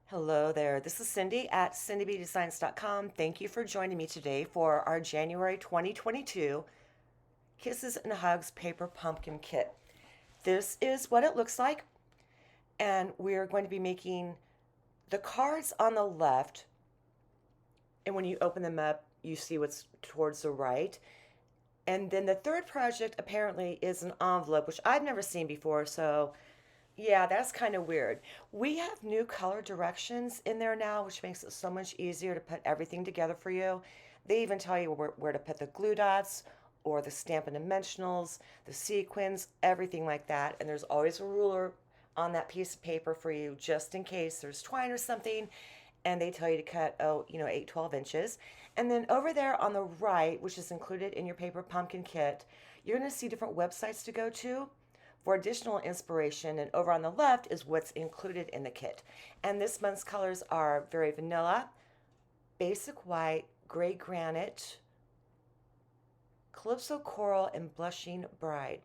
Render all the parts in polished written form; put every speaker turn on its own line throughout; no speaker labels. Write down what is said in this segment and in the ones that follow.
Hello there. This is Cindy at cindybdesigns.com. Thank you for joining me today for our January 2022 Kisses and Hugs Paper Pumpkin Kit. This is what it looks like, and we're going to be making the cards on the left, and when you open them up, you see what's towards the right. And then the third project apparently is an envelope, which I've never seen before, so yeah, that's kind of weird. We have new color directions in there now, which makes it so much easier to put everything together for you. They even tell you where to put the glue dots or the Stampin Dimensionals, the sequins, everything like that. And there's always a ruler on that piece of paper for you just in case there's twine or something. And they tell you to cut, 8, 12 inches. And then over there on the right, which is included in your paper pumpkin kit, you're going to see different websites to go to for additional inspiration, and over on the left is what's included in the kit. And this month's colors are very vanilla, basic white, gray granite, calypso coral, and blushing bride.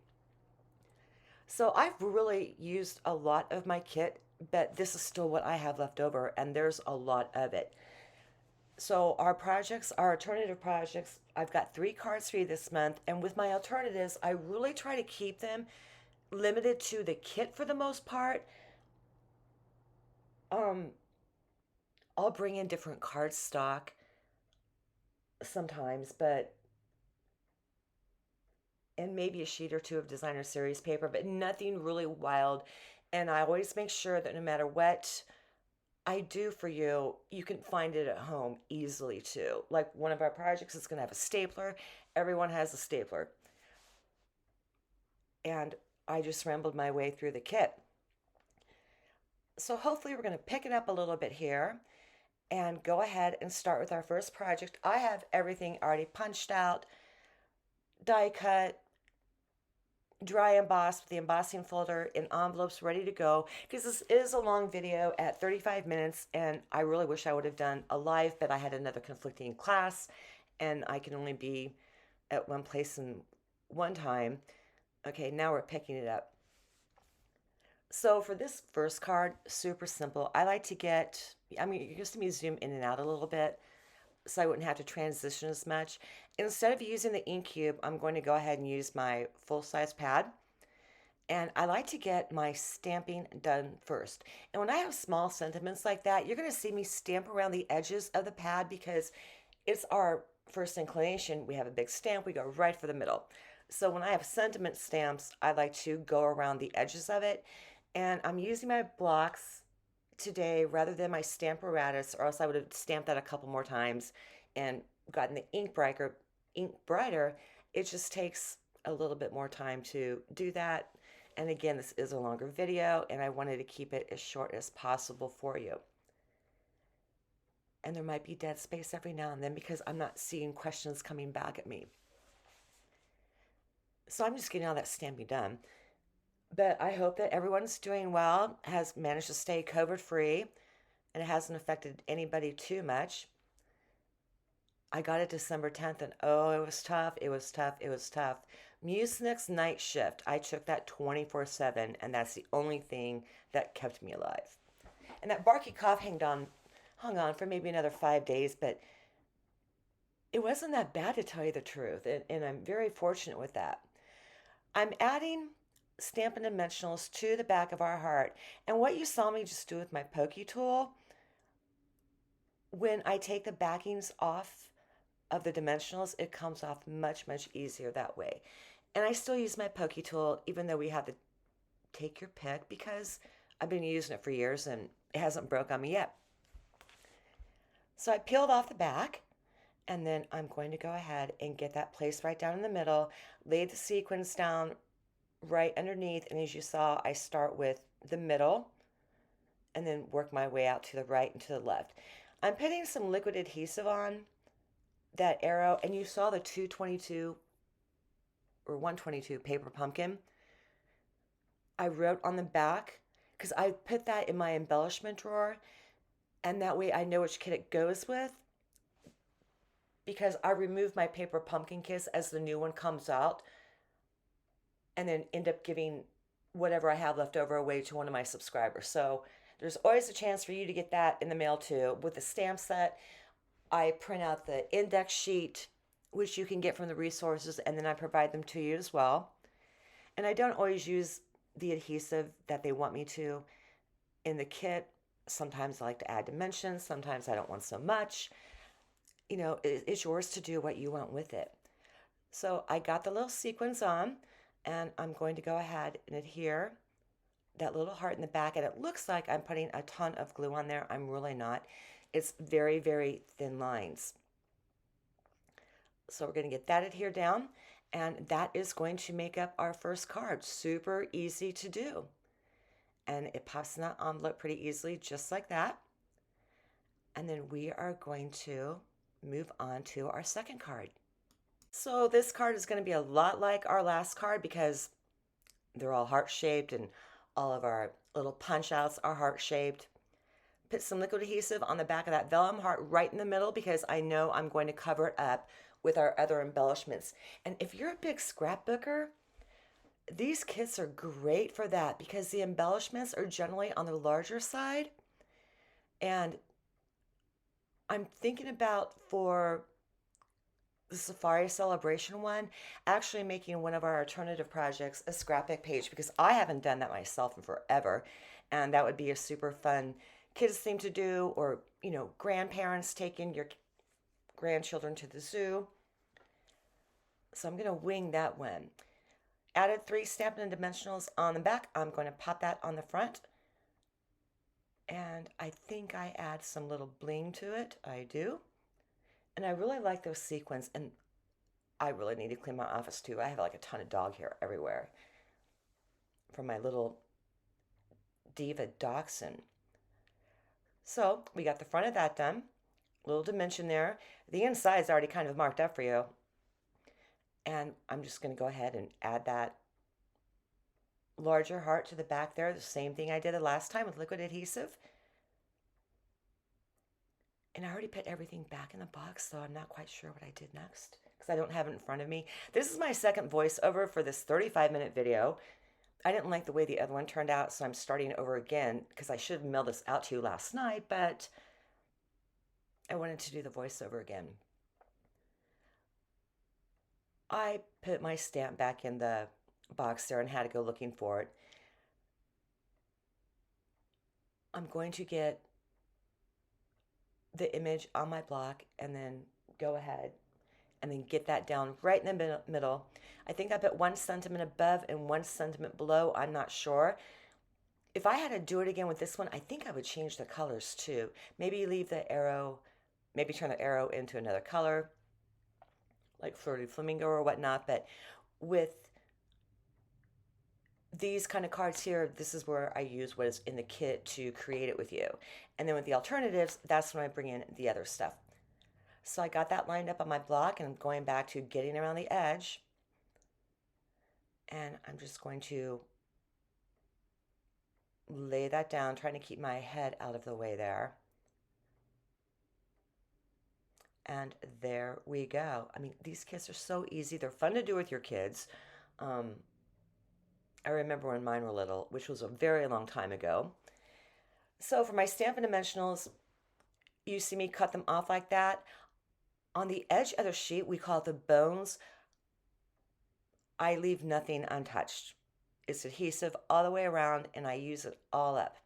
So I've really used a lot of my kit, but this is still what I have left over, and there's a lot of it. So our projects, our alternative projects, I've got 3 cards for you this month, and with my alternatives, I really try to keep them limited to the kit for the most part. Um, I'll bring in different card stock sometimes, but and maybe a sheet or two of designer series paper, but nothing really wild. And I always make sure that no matter what I do for you, you can find it at home easily too. Like one of our projects is going to have a stapler. Everyone has a stapler. And I just rambled my way through the kit. So hopefully we're going to pick it up a little bit here and go ahead and start with our first project. I have everything already punched out, die cut, dry embossed with the embossing folder in envelopes ready to go, because this is a long video at 35 minutes, and I really wish I would have done a live, but I had another conflicting class and I can only be at one place in one time. Okay, now we're picking it up. So for this first card, super simple. I like to get, you're just going to zoom in and out a little bit so I wouldn't have to transition as much. Instead of using the ink cube, I'm going to go ahead and use my full-size pad. And I like to get my stamping done first. And when I have small sentiments like that, you're going to see me stamp around the edges of the pad because it's our first inclination. We have a big stamp, we go right for the middle. So when I have sentiment stamps, I like to go around the edges of it. And I'm using my blocks today rather than my Stamparatus, or else I would have stamped that a couple more times and gotten the ink brighter. It just takes a little bit more time to do that. And again, this is a longer video, and I wanted to keep it as short as possible for you. And there might be dead space every now and then because I'm not seeing questions coming back at me. So I'm just getting all that stamping done. But I hope that everyone's doing well, has managed to stay COVID free, and it hasn't affected anybody too much. I got it December 10th, and oh, it was tough. It was tough. It was tough. Mucinex night shift. I took that 24/7, and that's the only thing that kept me alive. And that barky cough hung on for maybe another 5 days, but it wasn't that bad to tell you the truth, and I'm very fortunate with that. I'm adding Stampin' Dimensionals to the back of our heart. And what you saw me just do with my pokey tool, when I take the backings off of the dimensionals, it comes off much, much easier that way. And I still use my pokey tool, even though we have to take your pick, because I've been using it for years and it hasn't broke on me yet. So I peeled off the back, and then I'm going to go ahead and get that placed right down in the middle, lay the sequins down right underneath, and as you saw, I start with the middle and then work my way out to the right and to the left. I'm putting some liquid adhesive on that arrow, and you saw the 222 or 122 paper pumpkin. I wrote on the back because I put that in my embellishment drawer, and that way I know which kit it goes with, because I remove my paper pumpkin kits as the new one comes out and then end up giving whatever I have left over away to one of my subscribers. So there's always a chance for you to get that in the mail too. With the stamp set, I print out the index sheet, which you can get from the resources, and then I provide them to you as well. And I don't always use the adhesive that they want me to in the kit. Sometimes I like to add dimensions, sometimes I don't want so much. You know, it's yours to do what you want with it. So I got the little sequins on, and I'm going to go ahead and adhere that little heart in the back, and it looks like I'm putting a ton of glue on there. I'm really not. It's very, very thin lines. So we're going to get that adhered down, and that is going to make up our first card. Super easy to do. And it pops in that envelope pretty easily, just like that. And then we are going to move on to our second card. So this card is going to be a lot like our last card because they're all heart-shaped and all of our little punch-outs are heart-shaped. Put some liquid adhesive on the back of that vellum heart right in the middle because I know I'm going to cover it up with our other embellishments. And if you're a big scrapbooker, these kits are great for that because the embellishments are generally on the larger side. And I'm thinking about for the Safari Celebration one, actually making one of our alternative projects a scrapbook page because I haven't done that myself in forever. And that would be a super fun kids thing to do, or, you know, grandparents taking your grandchildren to the zoo. So I'm going to wing that one. Added 3 Stampin' Dimensionals on the back. I'm going to pop that on the front. And I think I add some little bling to it. I do. And I really like those sequins. And I really need to clean my office too. I have like a ton of dog hair everywhere from my little diva dachshund. So we got the front of that done. Little dimension there. The inside is already kind of marked up for you. And I'm just going to go ahead and add that larger heart to the back there. The same thing I did the last time with liquid adhesive. And I already put everything back in the box, so I'm not quite sure what I did next because I don't have it in front of me. This is my second voiceover for this 35-minute video. I didn't like the way the other one turned out, so I'm starting over again because I should have mailed this out to you last night, but I wanted to do the voiceover again. I put my stamp back in the box there and had to go looking for it. I'm going to get the image on my block and then go ahead and then get that down right in the middle. I think I put 1 centimeter above and 1 centimeter below. I'm not sure. If I had to do it again with this one, I think I would change the colors too. Maybe leave the arrow, maybe turn the arrow into another color, like Flirty Flamingo or whatnot. But with these kind of cards here, this is where I use what is in the kit to create it with you. And then with the alternatives, that's when I bring in the other stuff. So I got that lined up on my block, and I'm going back to getting around the edge. And I'm just going to lay that down, trying to keep my head out of the way there. And there we go. I mean, these kits are so easy. They're fun to do with your kids. I remember when mine were little, which was a very long time ago. So for my Stampin' Dimensionals, you see me cut them off like that. On the edge of the sheet, we call it the bones. I leave nothing untouched. It's adhesive all the way around, and I use it all up.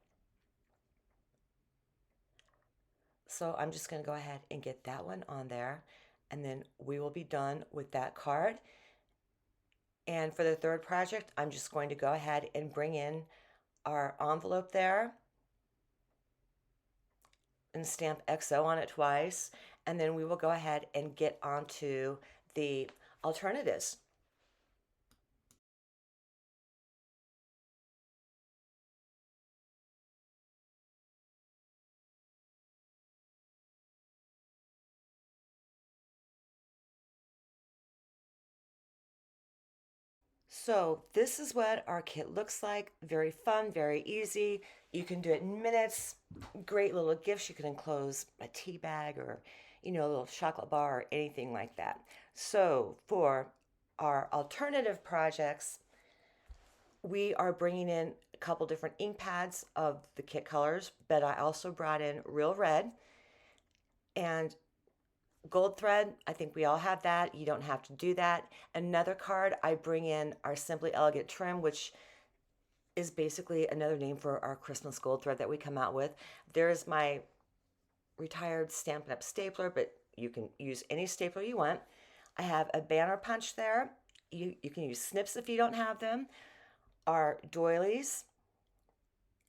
So I'm just going to go ahead and get that one on there, and then we will be done with that card. And for the third project, I'm just going to go ahead and bring in our envelope there and stamp XO on it twice. And then we will go ahead and get onto the alternatives. So this is what our kit looks like. Very fun, very easy. You can do it in minutes. Great little gifts. You can enclose a tea bag or, you know, a little chocolate bar or anything like that. So for our alternative projects, we are bringing in a couple different ink pads of the kit colors, but I also brought in real red and gold thread. I think we all have that. You don't have to do that. Another card, I bring in our Simply Elegant trim, which is basically another name for our Christmas gold thread that we come out with. There's my retired Stampin' Up! Stapler, but you can use any stapler you want. I have a banner punch there. You can use snips if you don't have them. Our doilies,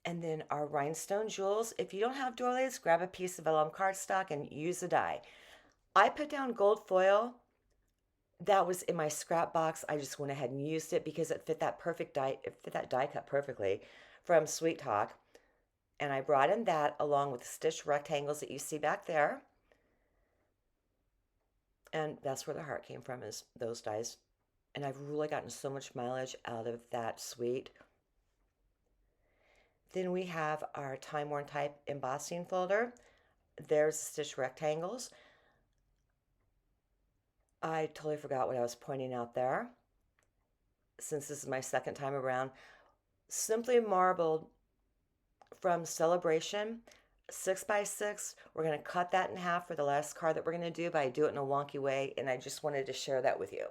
and then our rhinestone jewels. If you don't have doilies, grab a piece of vellum cardstock and use a die. I put down gold foil. That was in my scrap box. I just went ahead and used it because it fit that perfect die. It fit that die cut perfectly from Sweet Talk. And I brought in that along with the stitched rectangles that you see back there. And that's where the heart came from, is those dies. And I've really gotten so much mileage out of that suite. Then we have our Time Worn Type embossing folder. There's stitched rectangles. I totally forgot what I was pointing out there, since this is my second time around. Simply Marbled from Celebration, 6x6. We're going to cut that in half for the last card that we're going to do, but I do it in a wonky way, and I just wanted to share that with you.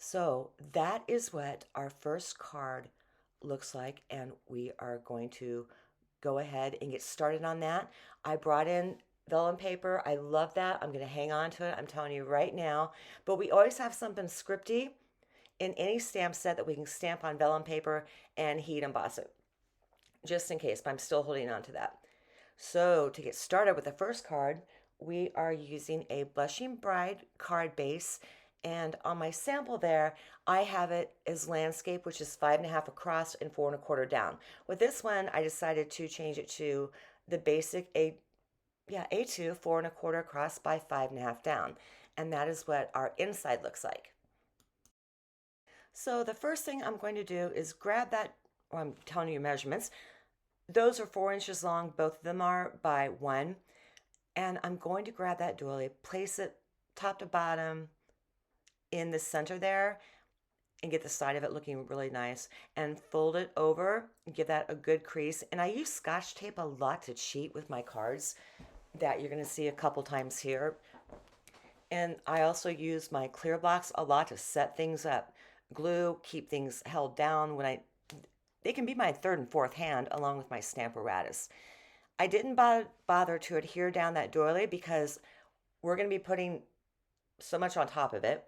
So that is what our first card looks like, and we are going to go ahead and get started on that. I brought in vellum paper. I love that. I'm going to hang on to it. I'm telling you right now. But we always have something scripty in any stamp set that we can stamp on vellum paper and heat emboss it, just in case, but I'm still holding on to that. So to get started with the first card, we are using a Blushing Bride card base. And on my sample there, I have it as landscape, which is 5.5 across and 4.25 down. With this one, I decided to change it to the basic A2, 4.25 across by 5.5 down. And that is what our inside looks like. So the first thing I'm going to do is grab that, well, I'm telling you measurements. Those are 4 inches long, both of them are, by 1. And I'm going to grab that doily, place it top to bottom in the center there, and get the side of it looking really nice, and fold it over, give that a good crease. And I use Scotch tape a lot to cheat with my cards, that you're going to see a couple times here. And I also use my clear blocks a lot to set things up. Glue, keep things held down when they can be my third and fourth hand along with my Stamparatus. I didn't bother to adhere down that doily because we're going to be putting so much on top of it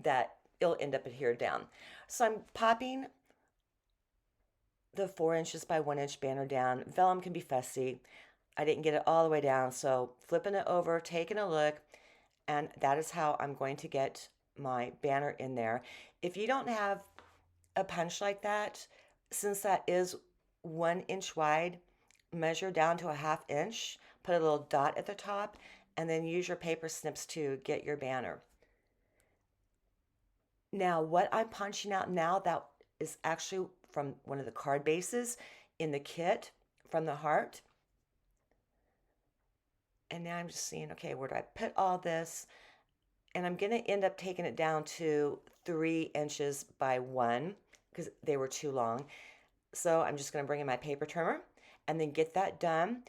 that it'll end up adhered down. So I'm popping the 4 inches by 1 inch banner down. Vellum can be fussy. I didn't get it all the way down, so flipping it over, taking a look, and that is how I'm going to get my banner in there. If you don't have a punch like that, since that is 1 inch wide, measure down to 1/2 inch, put a little dot at the top, and then use your paper snips to get your banner. Now, what I'm punching out now, that is actually from one of the card bases in the kit from the heart. And now I'm just seeing, okay, where do I put all this? And I'm going to end up taking it down to 3 inches by 1 because they were too long. So I'm just going to bring in my paper trimmer and then get that done.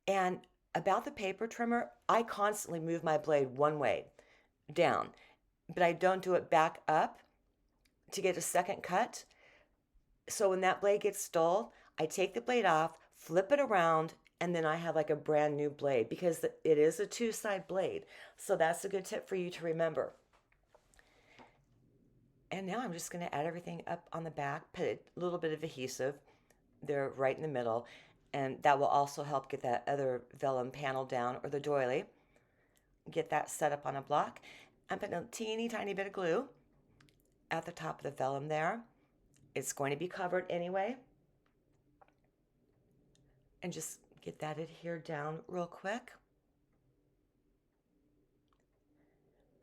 And about the paper trimmer, I constantly move my blade one way down, but I don't do it back up to get a second cut. So when that blade gets dull, I take the blade off, flip it around, and then I have like a brand new blade because it is a 2-side blade. So that's a good tip for you to remember. And now I'm just going to add everything up on the back, put a little bit of adhesive there right in the middle, and that will also help get that other vellum panel down, or the doily. Get that set up on a block. I'm putting a teeny tiny bit of glue at the top of the vellum there. It's going to be covered anyway. And just get that adhered down real quick.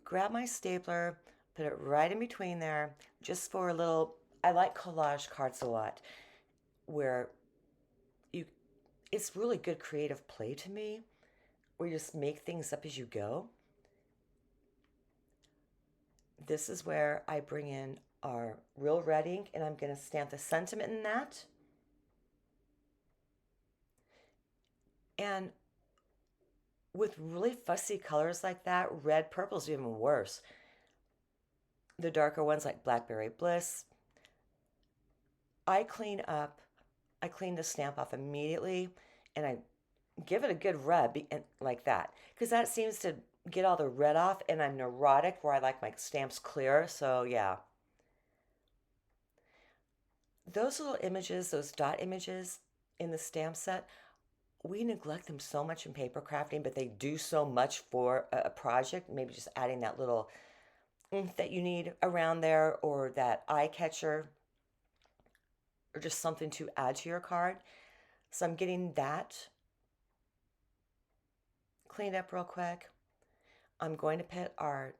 Grab my stapler, put it right in between there, just for a little, I like collage cards a lot, where it's really good creative play to me, where you just make things up as you go. This is where I bring in our real red ink, and I'm going to stamp the sentiment in that. And with really fussy colors like that, red, purple is even worse. The darker ones like Blackberry Bliss, I clean the stamp off immediately, and I give it a good rub like that, because that seems to get all the red off, and I'm neurotic where I like my stamps clear, so yeah. Those little images, those dot images in the stamp set, we neglect them so much in paper crafting, but they do so much for a project. Maybe just adding that little oomph that you need around there, or that eye catcher, or just something to add to your card. So I'm getting that cleaned up real quick. I'm going to put our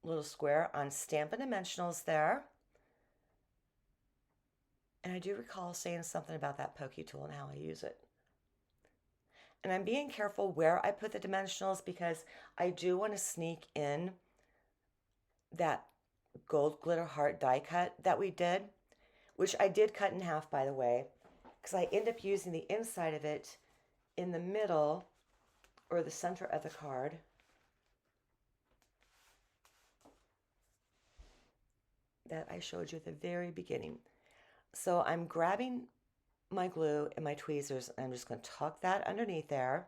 little square on Stampin Dimensionals there. And I do recall saying something about that pokey tool and how I use it. And I'm being careful where I put the dimensionals, because I do want to sneak in that gold glitter heart die cut that we did, which I did cut in half, by the way, because I end up using the inside of it in the middle or the center of the card. That I showed you at the very beginning. So I'm grabbing my glue and my tweezers, and I'm just going to tuck that underneath there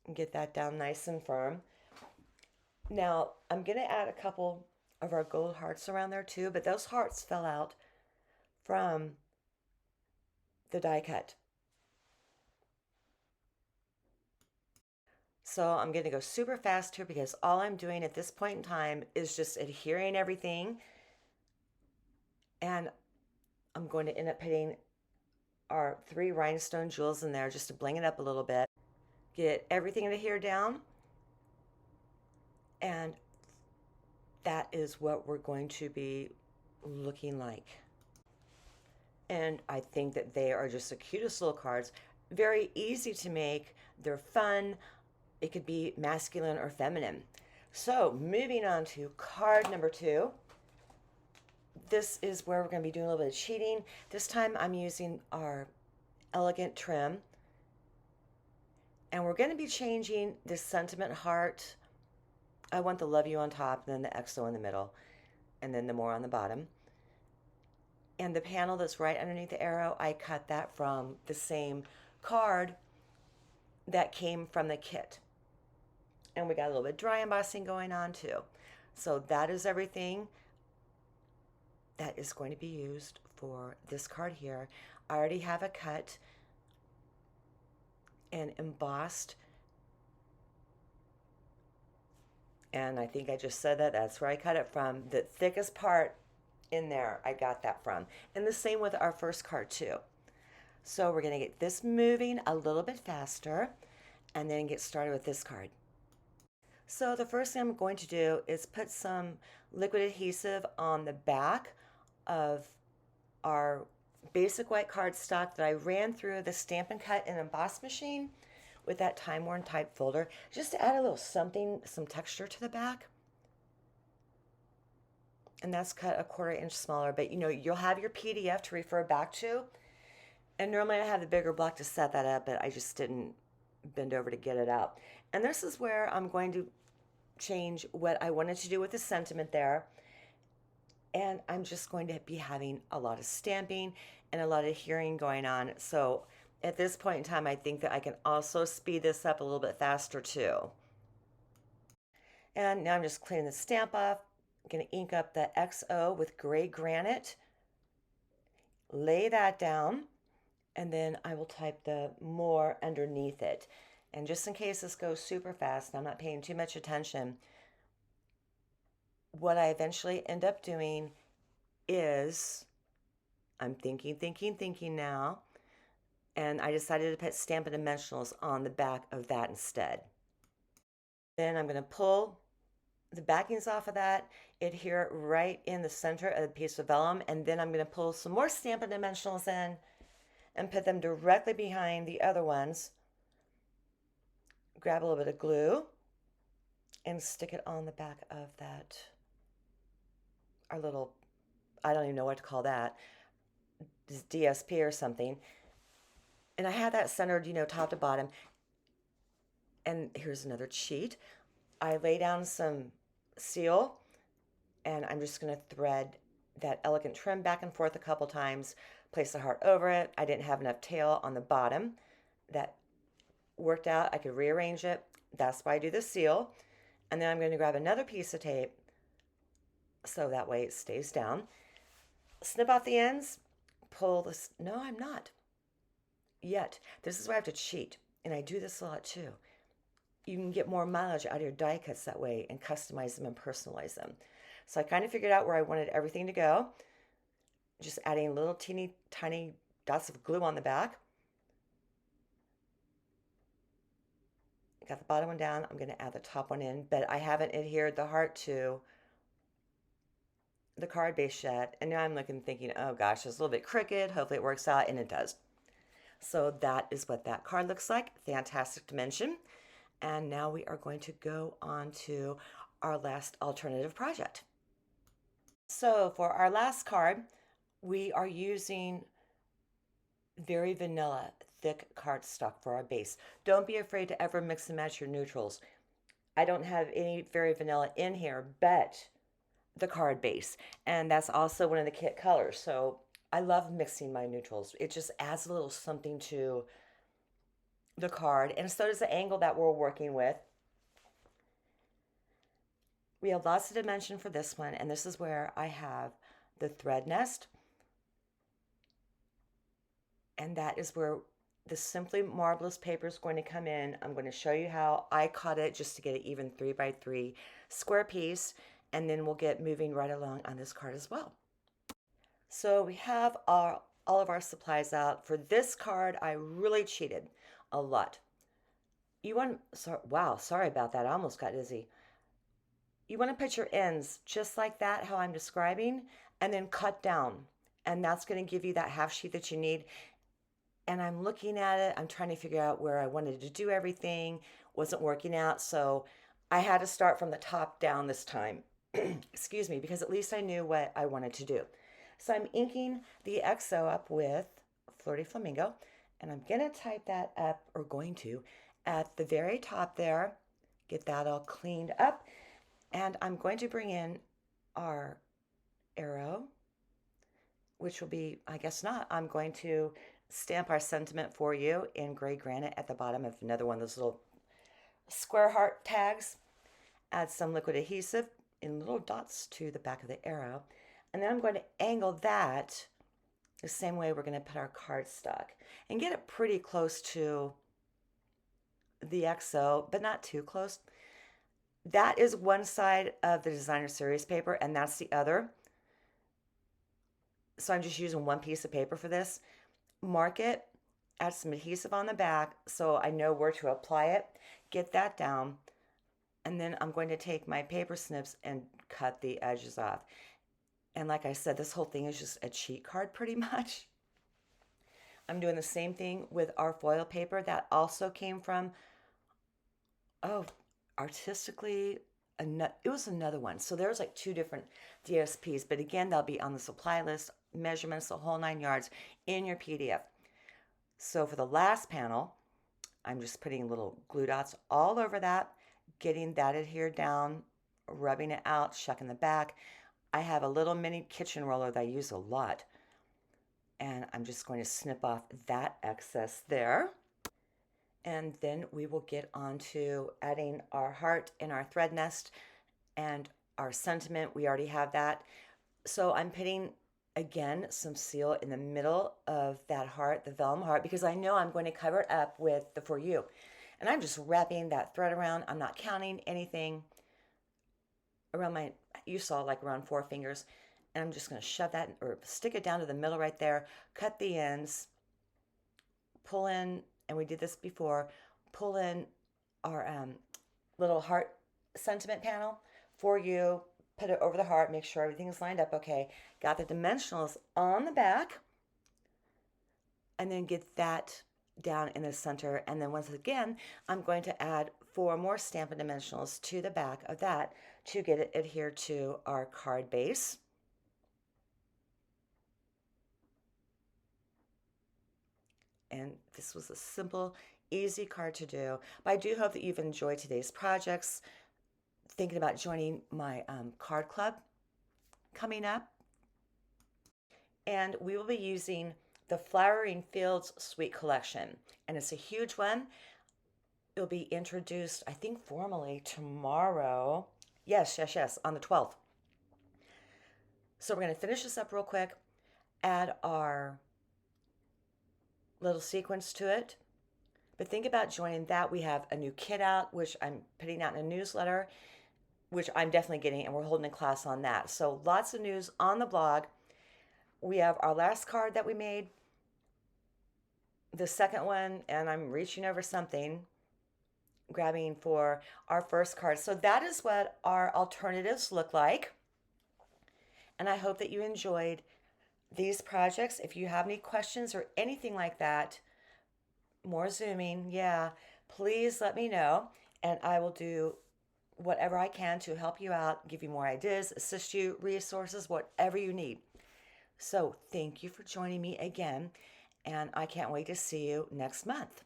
and get that down nice and firm. Now I'm going to add a couple of our gold hearts around there too, but those hearts fell out from the die cut. So I'm going to go super fast here, because all I'm doing at this point in time is just adhering everything. And I'm going to end up putting our 3 rhinestone jewels in there just to bling it up a little bit. Get everything adhered down. And that is what we're going to be looking like. And I think that they are just the cutest little cards. Very easy to make. They're fun. It could be masculine or feminine. So moving on to card number 2. This is where we're going to be doing a little bit of cheating. This time I'm using our elegant trim. And we're going to be changing this sentiment heart. I want the love you on top, and then the XO in the middle, and then the more on the bottom. And the panel that's right underneath the arrow, I cut that from the same card that came from the kit. And we got a little bit dry embossing going on too. So that is everything that is going to be used for this card here. I already have it cut and embossed. And I think I just said that. That's where I cut it from. The thickest part in there, I got that from. And the same with our first card too. So we're going to get this moving a little bit faster and then get started with this card. So the first thing I'm going to do is put some liquid adhesive on the back of our basic white cardstock that I ran through the Stampin' Cut and Emboss machine with that time-worn type folder, just to add a little something, some texture to the back. And that's cut a 1/4 inch smaller, but you know, you'll have your PDF to refer back to. And normally I have the bigger block to set that up, but I just didn't bend over to get it out. And this is where I'm going to change what I wanted to do with the sentiment there. And I'm just going to be having a lot of stamping and a lot of adhering going on. So at this point in time, I think that I can also speed this up a little bit faster too. And now I'm just cleaning the stamp off. I'm going to ink up the XO with gray granite. Lay that down. And then I will type the more underneath it. And just in case this goes super fast and I'm not paying too much attention, what I eventually end up doing is, I'm thinking now, and I decided to put Stampin' Dimensionals on the back of that instead. Then I'm going to pull the backings off of that, adhere it right in the center of the piece of vellum, and then I'm going to pull some more Stampin' Dimensionals in and put them directly behind the other ones. Grab a little bit of glue, and stick it on the back of that, our little, I don't even know what to call that, DSP or something. And I had that centered, top to bottom. And here's another cheat. I lay down some seal, and I'm just going to thread that elegant trim back and forth a couple times, place the heart over it. I didn't have enough tail on the bottom. That worked out. I could rearrange it. That's why I do the seal. And then I'm going to grab another piece of tape so that way it stays down. Snip off the ends, pull this. No, I'm not yet. This is where I have to cheat, and I do this a lot too. You can get more mileage out of your die cuts that way and customize them and personalize them. So I kind of figured out where I wanted everything to go. Just adding little teeny tiny dots of glue on the back. Got the bottom one down. I'm going to add the top one in, but I haven't adhered the heart to the card base yet. And now I'm looking thinking, oh gosh, it's a little bit crooked. Hopefully it works out, and it does. So that is what that card looks like. Fantastic dimension. And now we are going to go on to our last alternative project. So for our last card, we are using very vanilla thick cardstock for our base. Don't be afraid to ever mix and match your neutrals. I don't have any very vanilla in here, but the card base. And that's also one of the kit colors. So I love mixing my neutrals. It just adds a little something to the card, and so does the angle that we're working with. We have lots of dimension for this one, and this is where I have the thread nest, and that is where the Simply Marvelous paper is going to come in. I'm going to show you how I cut it just to get an even 3x3 square piece, and then we'll get moving right along on this card as well. So we have all of our supplies out. For this card, I really cheated a lot. Sorry about that. I almost got dizzy. You want to put your ends just like that, how I'm describing, and then cut down. And that's going to give you that half sheet that you need. And I'm looking at it. I'm trying to figure out where I wanted to do everything. Wasn't working out. So I had to start from the top down this time. Excuse me, because at least I knew what I wanted to do. So I'm inking the XO up with Flirty Flamingo. And I'm going to type that up, or going to, at the very top there. Get that all cleaned up. And I'm going to bring in our arrow, which will be, I guess not, I'm going to stamp our sentiment for you in gray granite at the bottom of another one of those little square heart tags. Add some liquid adhesive in little dots to the back of the arrow. And then I'm going to angle that the same way we're going to put our cardstock and get it pretty close to the XO, but not too close. That is one side of the designer series paper, and that's the other. So I'm just using one piece of paper for this. Mark it, add some adhesive on the back so I know where to apply it. Get that down, and then I'm going to take my paper snips and cut the edges off. And like I said, this whole thing is just a cheat card pretty much. I'm doing the same thing with our foil paper that also came from, Artistically, it was another one. So there's like 2 different DSPs, but again, they'll be on the supply list, measurements, the whole 9 yards in your PDF. So for the last panel, I'm just putting little glue dots all over that, getting that adhered down, rubbing it out, shucking the back. I have a little mini kitchen roller that I use a lot, and I'm just going to snip off that excess there. And then we will get on to adding our heart and our thread nest and our sentiment. We already have that. So I'm putting, again, some seal in the middle of that heart, the vellum heart, because I know I'm going to cover it up with the For You. And I'm just wrapping that thread around. I'm not counting anything around you saw like around 4 fingers. And I'm just going to shove that or stick it down to the middle right there, cut the ends, pull in, and we did this before, pull in our little heart sentiment panel For You, put it over the heart, make sure everything is lined up okay. Got the dimensionals on the back, and then get that down in the center. And then once again, I'm going to add 4 more Stampin' Dimensionals to the back of that to get it adhered to our card base. And this was a simple, easy card to do. But I do hope that you've enjoyed today's projects. Thinking about joining my card club coming up. And we will be using the Flowering Fields Suite collection. And it's a huge one. It'll be introduced, I think, formally tomorrow. Yes, on the 12th. So we're going to finish this up real quick, add our little sequence to it. But think about joining that. We have a new kit out, which I'm putting out in a newsletter, which I'm definitely getting, and we're holding a class on that. So lots of news on the blog. We have our last card that we made, the second one, and I'm reaching over something, grabbing for our first card. So that is what our alternatives look like. And I hope that you enjoyed these projects. If you have any questions or anything like that, more zooming, yeah, please let me know, and I will do whatever I can to help you out, give you more ideas, assist you, resources, whatever you need. So thank you for joining me again, and I can't wait to see you next month.